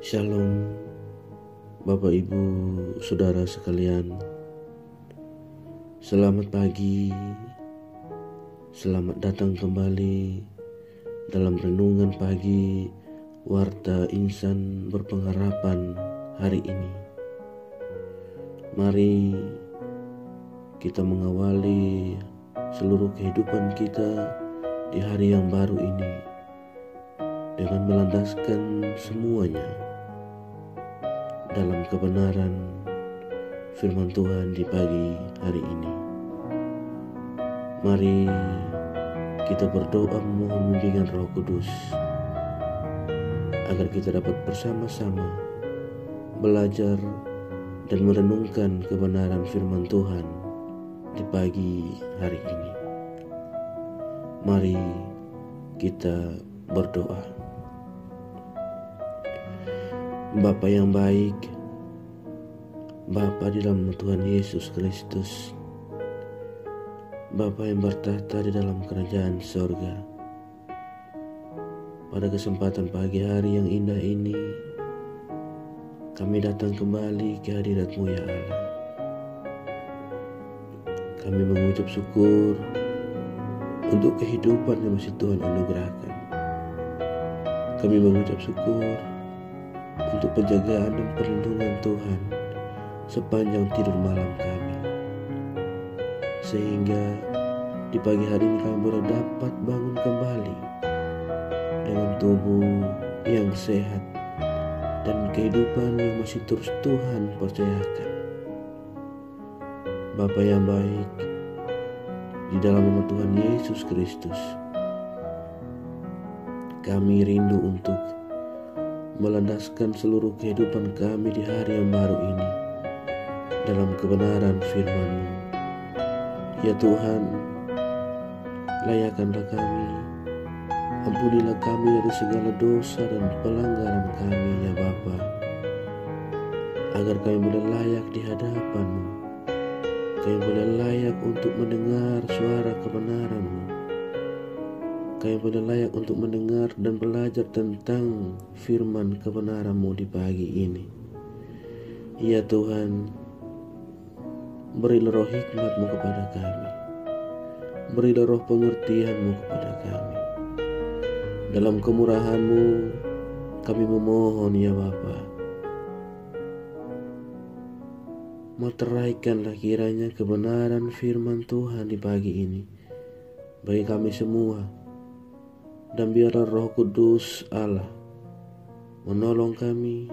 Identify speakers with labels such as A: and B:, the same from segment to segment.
A: Shalom, Bapak Ibu, Saudara sekalian. Selamat pagi, selamat datang kembali dalam renungan pagi Warta Insan Berpengharapan hari ini. Mari kita mengawali seluruh kehidupan kita di hari yang baru ini dengan melandaskan semuanya dalam kebenaran firman Tuhan di pagi hari ini. Mari kita berdoa memohon bimbingan Roh Kudus agar kita dapat bersama-sama belajar dan merenungkan kebenaran firman Tuhan di pagi hari ini. Mari kita berdoa. Bapa yang baik, Bapa di dalam Tuhan Yesus Kristus, Bapa yang bertahta di dalam kerajaan sorga. Pada kesempatan pagi hari yang indah ini, kami datang kembali ke hadirat-Mu ya Allah. Kami mengucap syukur untuk kehidupan yang masih Tuhan anugerahkan. Kami mengucap syukur untuk penjagaan dan perlindungan Tuhan sepanjang tidur malam kami, sehingga di pagi hari ini kami boleh dapat bangun kembali dengan tubuh yang sehat dan kehidupan yang masih terus Tuhan percayakan. Bapa yang baik, di dalam nama Tuhan Yesus Kristus, kami rindu untuk melandaskan seluruh kehidupan kami di hari yang baru ini dalam kebenaran firman-Mu. Ya Tuhan, layakkanlah kami, ampunilah kami dari segala dosa dan pelanggaran kami ya Bapa, agar kami boleh layak di hadapan-Mu, kami boleh layak untuk mendengar suara kebenaran-Mu, kami boleh layak untuk mendengar dan belajar tentang firman kebenaran-Mu di pagi ini. Ya Tuhan, berilah roh hikmat-Mu kepada kami, berilah roh pengertian-Mu kepada kami. Dalam kemurahan-Mu kami memohon ya Bapa, meteraikanlah kiranya kebenaran firman Tuhan di pagi ini bagi kami semua. Dan biarlah Roh Kudus Allah menolong kami,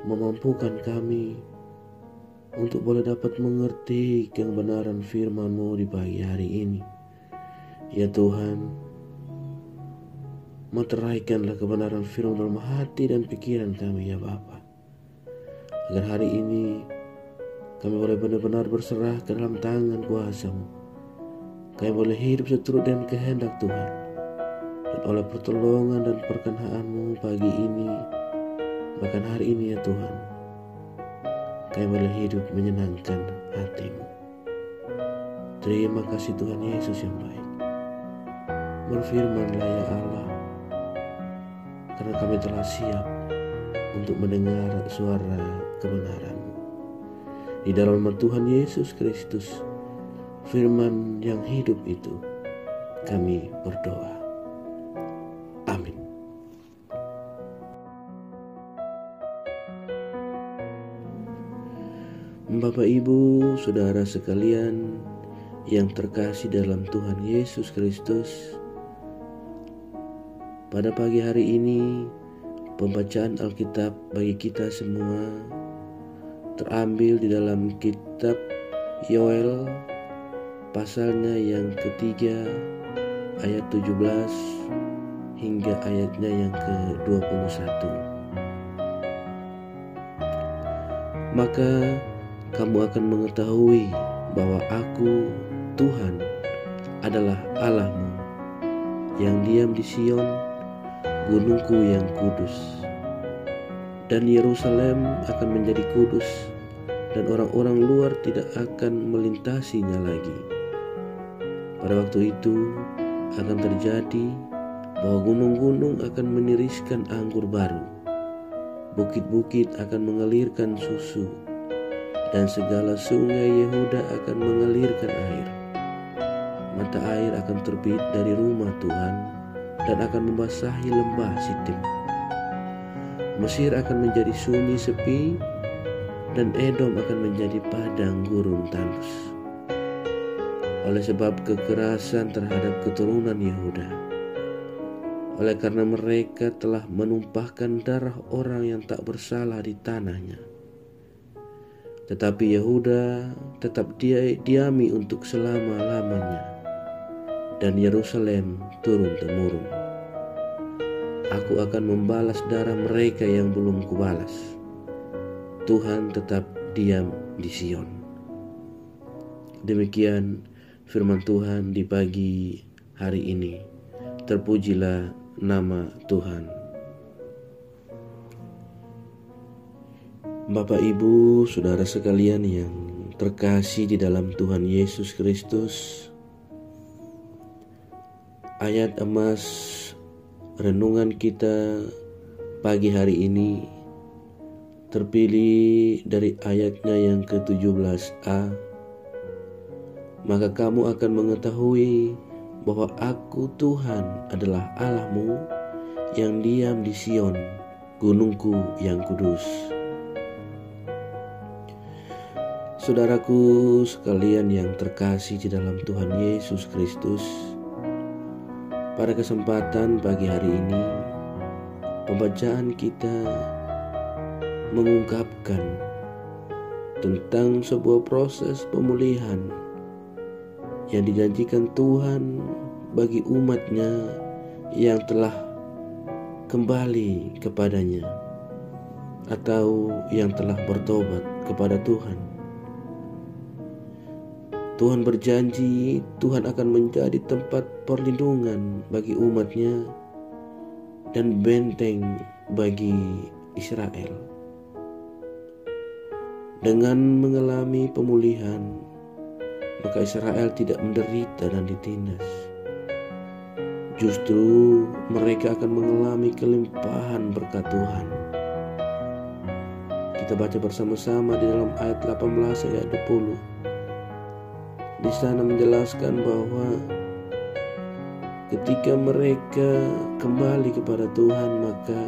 A: memampukan kami untuk boleh dapat mengerti kebenaran firman-Mu di pagi hari ini. Ya Tuhan, meteraikanlah kebenaran firman dalam hati dan pikiran kami ya Bapa, agar hari ini kami boleh benar-benar berserah ke dalam tangan kuasa-Mu. Kami boleh hidup seturut dengan kehendak Tuhan. Dan oleh pertolongan dan perkenan-Mu pagi ini, bahkan hari ini ya Tuhan, kami boleh hidup menyenangkan hati-Mu. Terima kasih Tuhan Yesus yang baik. Berfirmanlah ya Allah, karena kami telah siap untuk mendengar suara kebenaran-Mu. Di dalam nama Tuhan Yesus Kristus, firman yang hidup itu, kami berdoa. Amin. Bapak Ibu, Saudara sekalian yang terkasih dalam Tuhan Yesus Kristus, pada pagi hari ini pembacaan Alkitab bagi kita semua terambil di dalam kitab Yoel pasalnya yang ketiga ayat 17 hingga ayatnya yang ke-21. Maka kamu akan mengetahui bahwa Aku, Tuhan, adalah Allah-Mu yang diam di Sion, gunungku yang kudus. Dan Yerusalem akan menjadi kudus, dan orang-orang luar tidak akan melintasinya lagi. Pada waktu itu akan terjadi bahwa gunung-gunung akan meniriskan anggur baru, bukit-bukit akan mengalirkan susu, dan segala sungai Yehuda akan mengalirkan air. Mata air akan terbit dari rumah Tuhan dan akan membasahi lembah Sitim. Mesir akan menjadi sunyi sepi, dan Edom akan menjadi padang gurun tandus, oleh sebab kekerasan terhadap keturunan Yehuda. Oleh karena mereka telah menumpahkan darah orang yang tak bersalah di tanahnya. Tetapi Yehuda tetap diami untuk selama-lamanya, dan Yerusalem turun-temurun. Aku akan membalas darah mereka yang belum kubalas. Tuhan tetap diam di Sion. Demikian firman Tuhan di pagi hari ini. Terpujilah nama Tuhan. Bapak, Ibu, saudara sekalian yang terkasih di dalam Tuhan Yesus Kristus, ayat emas renungan kita pagi hari ini terpilih dari ayatnya yang ke-17a. Maka kamu akan mengetahui bahwa aku Tuhan adalah Allahmu yang diam di Sion, gunungku yang kudus. Saudaraku sekalian yang terkasih di dalam Tuhan Yesus Kristus, pada kesempatan pagi hari ini, pembacaan kita mengungkapkan tentang sebuah proses pemulihan yang dijanjikan Tuhan bagi umatnya yang telah kembali kepadanya atau yang telah bertobat kepada Tuhan. Tuhan berjanji Tuhan akan menjadi tempat perlindungan bagi umatnya dan benteng bagi Israel. Dengan mengalami pemulihan, maka Israel tidak menderita dan ditindas. Justru mereka akan mengalami kelimpahan berkat Tuhan. Kita baca bersama-sama di dalam ayat 18 ayat 20. Di sana menjelaskan bahwa ketika mereka kembali kepada Tuhan, maka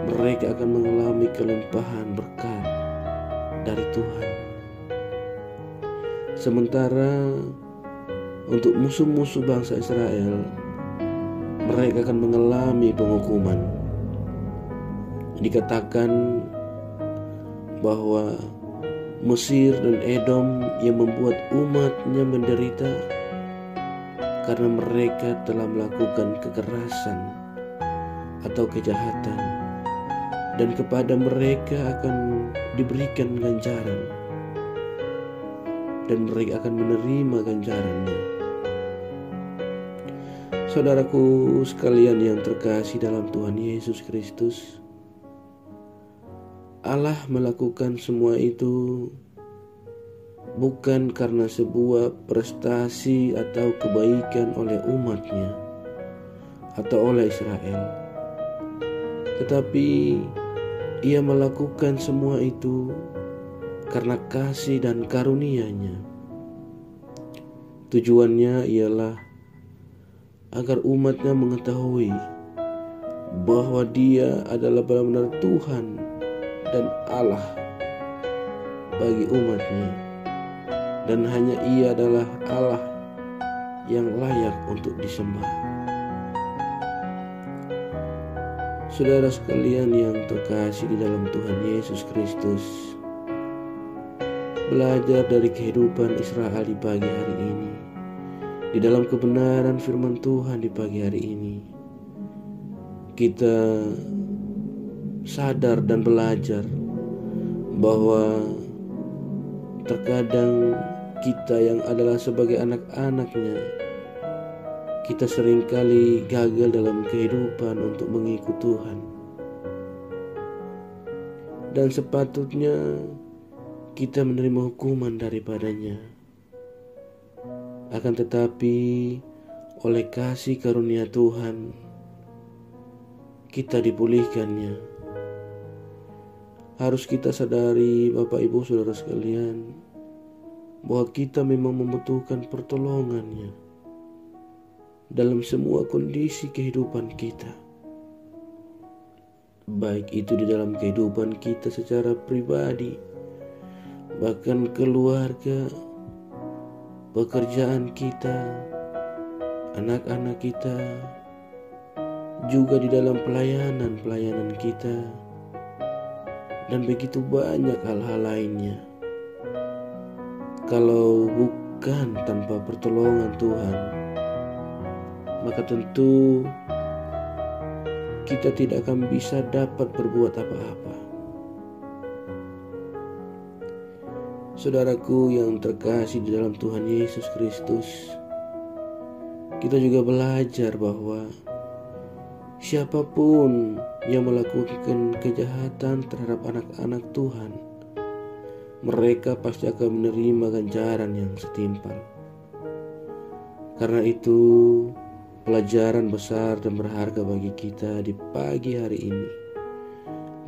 A: mereka akan mengalami kelimpahan berkat dari Tuhan. Sementara untuk musuh-musuh bangsa Israel, mereka akan mengalami penghukuman. Dikatakan bahwa Mesir dan Edom yang membuat umatnya menderita karena mereka telah melakukan kekerasan atau kejahatan, dan kepada mereka akan diberikan ganjaran dan mereka akan menerima ganjarannya. Saudaraku sekalian yang terkasih dalam Tuhan Yesus Kristus, Allah melakukan semua itu bukan karena sebuah prestasi atau kebaikan oleh umatnya atau oleh Israel, tetapi Ia melakukan semua itu karena kasih dan karunia-Nya. Tujuannya ialah agar umatnya mengetahui bahwa Dia adalah benar-benar Tuhan dan Allah bagi umatnya, dan hanya Ia adalah Allah yang layak untuk disembah. Saudara sekalian yang terkasih di dalam Tuhan Yesus Kristus, belajar dari kehidupan Israel di pagi hari ini, di dalam kebenaran firman Tuhan di pagi hari ini, kita sadar dan belajar bahwa terkadang kita yang adalah sebagai anak-anaknya, kita seringkali gagal dalam kehidupan untuk mengikut Tuhan. Dan sepatutnya kita menerima hukuman daripadanya. Akan tetapi oleh kasih karunia Tuhan, kita dipulihkannya. Harus kita sadari, Bapak Ibu Saudara sekalian, bahwa kita memang membutuhkan pertolongannya dalam semua kondisi kehidupan kita. Baik itu di dalam kehidupan kita secara pribadi, bahkan keluarga, pekerjaan kita, anak-anak kita, juga di dalam pelayanan kita, dan begitu banyak hal-hal lainnya. Kalau bukan tanpa pertolongan Tuhan, maka tentu kita tidak akan bisa dapat berbuat apa-apa. Saudaraku yang terkasih di dalam Tuhan Yesus Kristus, kita juga belajar bahwa siapapun yang melakukan kejahatan terhadap anak-anak Tuhan, mereka pasti akan menerima ganjaran yang setimpal. Karena itu, pelajaran besar dan berharga bagi kita di pagi hari ini,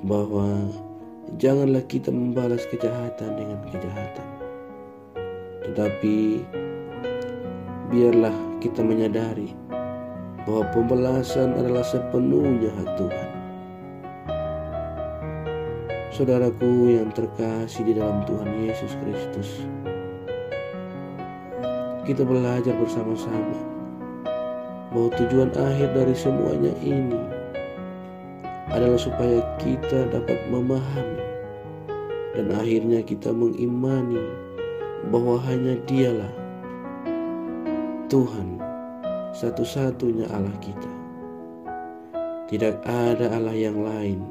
A: bahwa janganlah kita membalas kejahatan dengan kejahatan, tetapi biarlah kita menyadari bahwa pembalasan adalah sepenuhnya hak Tuhan. Saudaraku yang terkasih di dalam Tuhan Yesus Kristus, kita belajar bersama-sama bahwa tujuan akhir dari semuanya ini adalah supaya kita dapat memahami dan akhirnya kita mengimani bahwa hanya Dialah Tuhan satu-satunya Allah kita. Tidak ada Allah yang lain,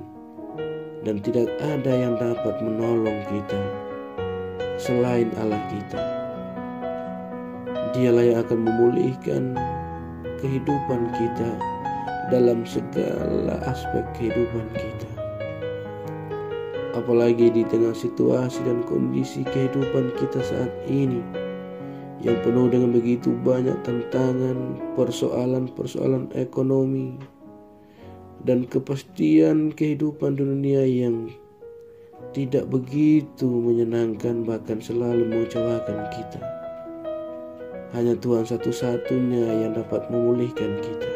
A: dan tidak ada yang dapat menolong kita selain Allah kita. Dialah yang akan memulihkan kehidupan kita dalam segala aspek kehidupan kita. Apalagi di tengah situasi dan kondisi kehidupan kita saat ini yang penuh dengan begitu banyak tantangan, persoalan-persoalan ekonomi, dan kepastian kehidupan dunia yang tidak begitu menyenangkan, bahkan selalu mengecewakan kita. Hanya Tuhan satu-satunya yang dapat memulihkan kita.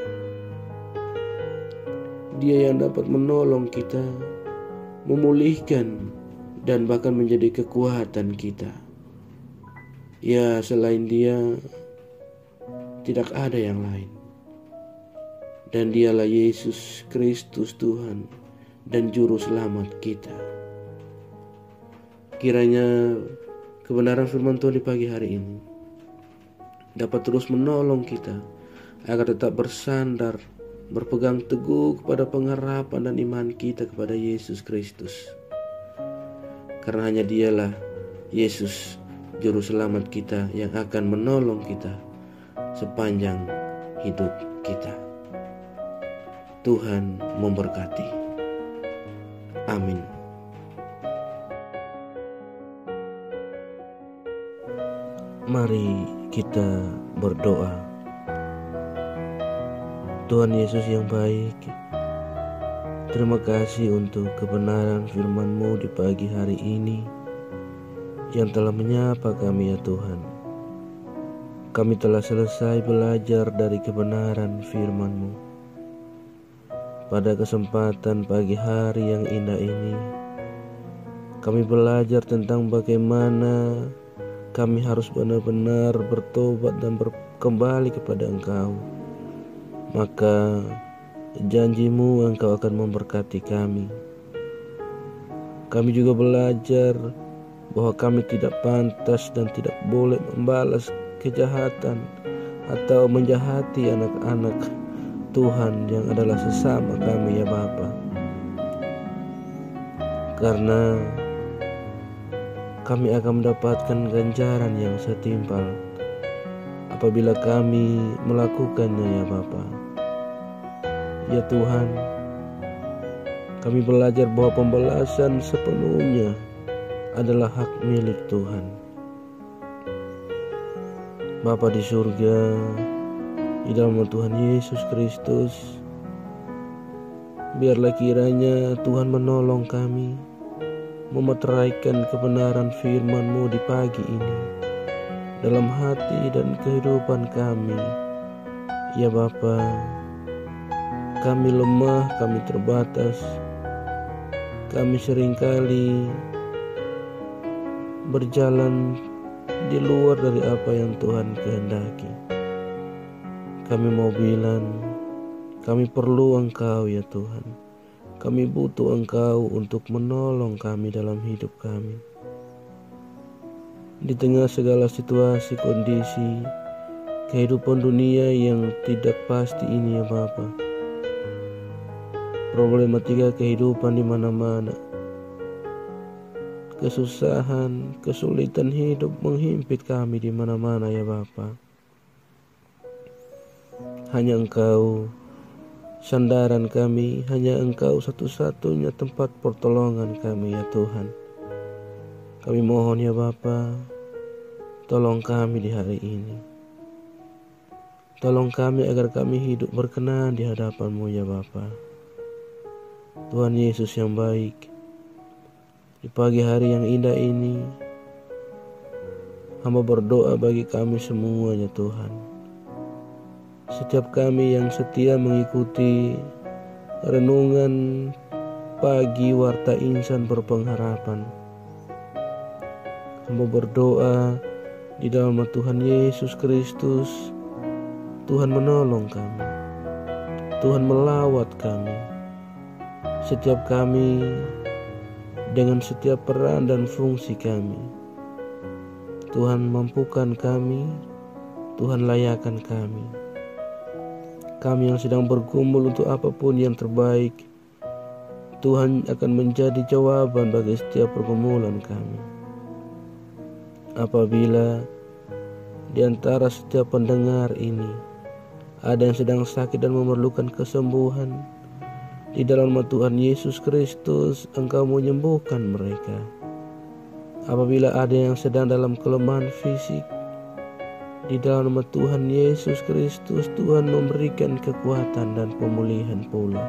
A: Dia yang dapat menolong kita, memulihkan, dan bahkan menjadi kekuatan kita. Ya, selain Dia tidak ada yang lain. Dan Dialah Yesus Kristus Tuhan dan Juru Selamat kita. Kiranya kebenaran firman Tuhan di pagi hari ini dapat terus menolong kita agar tetap bersandar, berpegang teguh kepada pengharapan dan iman kita kepada Yesus Kristus. Karena hanya Dialah Yesus Juru Selamat kita yang akan menolong kita sepanjang hidup kita. Tuhan memberkati. Amin. Mari kita berdoa. Tuhan Yesus yang baik, terima kasih untuk kebenaran firman-Mu di pagi hari ini yang telah menyapa kami ya Tuhan. Kami telah selesai belajar dari kebenaran firman-Mu. Pada kesempatan pagi hari yang indah ini, kami belajar tentang bagaimana kami harus benar-benar bertobat dan kembali kepada Engkau. Maka janji-Mu Engkau akan memberkati kami. Kami juga belajar bahwa kami tidak pantas dan tidak boleh membalas kejahatan atau menjahati anak-anak Tuhan yang adalah sesama kami ya Bapa. Karena kami akan mendapatkan ganjaran yang setimpal apabila kami melakukannya ya Bapa. Ya Tuhan, kami belajar bahwa pembalasan sepenuhnya adalah hak milik Tuhan. Bapa di surga, di dalam Tuhan Yesus Kristus, biarlah kiranya Tuhan menolong kami memeteraikan kebenaran firman-Mu di pagi ini dalam hati dan kehidupan kami. Ya Bapa, kami lemah, kami terbatas, kami seringkali berjalan di luar dari apa yang Tuhan kehendaki. Kami mau bilang, kami perlu Engkau ya Tuhan. Kami butuh Engkau untuk menolong kami dalam hidup kami. Di tengah segala situasi, kondisi, kehidupan dunia yang tidak pasti ini ya Bapa. Problematika kehidupan di mana-mana. Kesusahan, kesulitan hidup menghimpit kami di mana-mana ya Bapa. Hanya Engkau sandaran kami, hanya Engkau satu-satunya tempat pertolongan kami ya Tuhan. Kami mohon ya Bapa, tolong kami di hari ini. Tolong kami agar kami hidup berkenan di hadapan-Mu ya Bapa. Tuhan Yesus yang baik, di pagi hari yang indah ini, hamba berdoa bagi kami semuanya Tuhan. Setiap kami yang setia mengikuti renungan pagi Warta Insan Berpengharapan, hamba berdoa di dalam nama Tuhan Yesus Kristus, Tuhan menolong kami, Tuhan melawat kami, setiap kami dengan setiap peran dan fungsi kami. Tuhan mampukan kami, Tuhan layakan kami. Kami yang sedang bergumul untuk apapun yang terbaik, Tuhan akan menjadi jawaban bagi setiap pergumulan kami. Apabila di antara setiap pendengar ini ada yang sedang sakit dan memerlukan kesembuhan, di dalam nama Tuhan Yesus Kristus, Engkau menyembuhkan mereka. Apabila ada yang sedang dalam kelemahan fisik, di dalam nama Tuhan Yesus Kristus, Tuhan memberikan kekuatan dan pemulihan pula.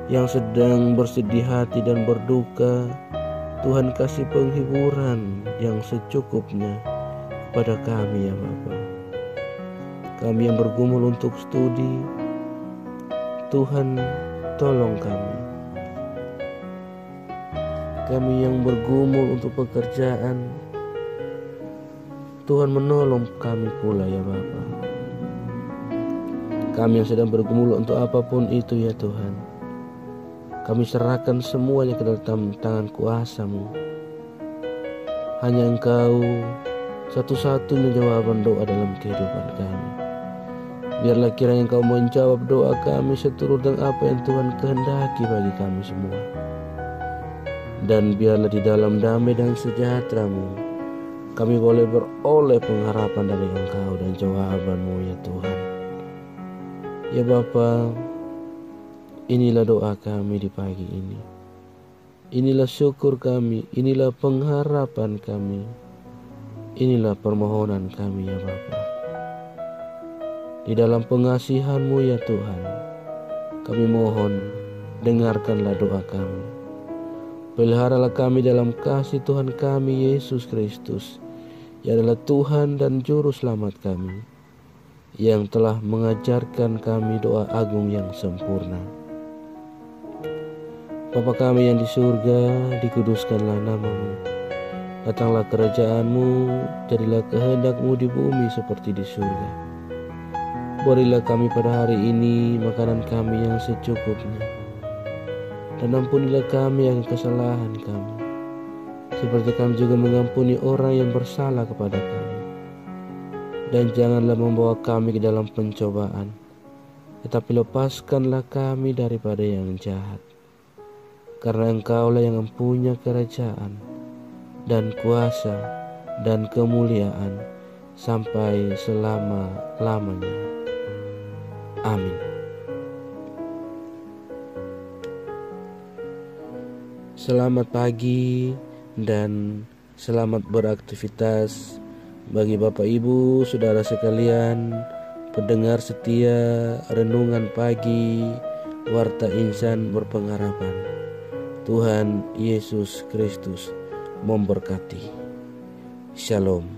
A: Yang sedang bersedih hati dan berduka, Tuhan kasih penghiburan yang secukupnya kepada kami ya Bapa. Kami yang bergumul untuk studi, Tuhan tolong kami. Kami yang bergumul untuk pekerjaan, Tuhan menolong kami pula ya Bapa. Kami yang sedang bergumul untuk apapun itu ya Tuhan, kami serahkan semuanya ke dalam tangan kuasa-Mu. Hanya Engkau satu-satunya jawaban doa dalam kehidupan kami. Biarlah kiranya Engkau menjawab doa kami seturut dengan apa yang Tuhan kehendaki bagi kami semua. Dan biarlah di dalam damai dan sejahtera-Mu kami boleh beroleh pengharapan dari Engkau dan jawaban-Mu ya Tuhan. Ya Bapa, inilah doa kami di pagi ini. Inilah syukur kami, inilah pengharapan kami. Inilah permohonan kami ya Bapa. Di dalam pengasihan-Mu ya Tuhan, kami mohon, dengarkanlah doa kami. Peliharalah kami dalam kasih Tuhan kami Yesus Kristus, yang adalah Tuhan dan Juru Selamat kami, yang telah mengajarkan kami doa agung yang sempurna. Bapa kami yang di surga, dikuduskanlah nama-Mu. Datanglah kerajaan-Mu, jadilah kehendak-Mu di bumi seperti di surga. Berilah kami pada hari ini makanan kami yang secukupnya, dan ampunilah kami akan kesalahan kami, seperti kami juga mengampuni orang yang bersalah kepada kami. Dan janganlah membawa kami ke dalam pencobaan, tetapi lepaskanlah kami daripada yang jahat. Karena Engkaulah yang mempunyai kerajaan dan kuasa dan kemuliaan sampai selama-lamanya. Amin. Selamat pagi dan selamat beraktivitas bagi Bapak Ibu, saudara sekalian, pendengar setia renungan pagi Warta Insan Berpengharapan. Tuhan Yesus Kristus memberkati. Shalom.